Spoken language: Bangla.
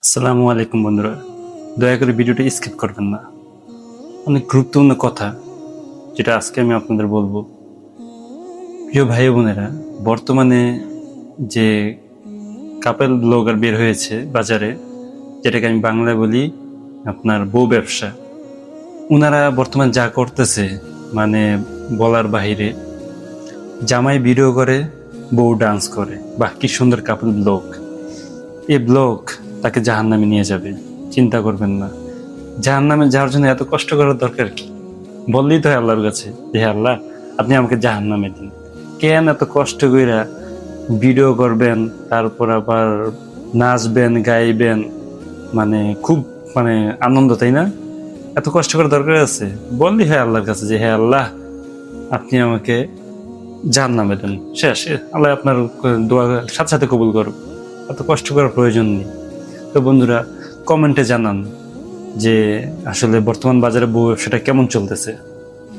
আসসালামু আলাইকুম বন্ধুরা, দয়া করে ভিডিওটা স্কিপ করবেন না। অনেক গুরুত্বপূর্ণ কথা যেটা আজকে আমি আপনাদের বলবো। প্রিয় ভাই ও বোনেরা, বর্তমানে যে কাপেল ব্লগার বের হয়েছে বাজারে, যেটাকে আমি বাংলায় বলি আপনার বউ ব্যবসা, ওনারা বর্তমান যা করতেছে মানে বলার বাহিরে। জামাই ভিডিও করে, বউ ডান্স করে, বাহ কি সুন্দর কাপল ব্লগ। এই ব্লগ তাকে জাহান্নামে নিয়ে যাবে, চিন্তা করবেন না। জাহান্নামে যাওয়ার জন্য এত কষ্ট করার দরকার কি? বললেই তো হয় আল্লাহর কাছে যে হে আল্লাহ, আপনি আমাকে জাহান্নামে দিন। কেন এত কষ্ট কইরা ভিডিও করবেন, তারপর আবার নাচবেন গাইবেন, মানে খুব মানে আনন্দ, তাই না? এত কষ্ট করার দরকার আছে? বললেই হয় আল্লাহর কাছে যে হে আল্লাহ, আপনি আমাকে জাহান্নামে দেন, শেষ। আল্লাহ আপনার দোয়া সাথে সাথে কবুল করুক। এত কষ্ট করার প্রয়োজন নেই। তো বন্ধুরা, কমেন্টে জানান যে আসলে বর্তমান বাজারে বউ ব্যবসাটা কেমন চলতেছে।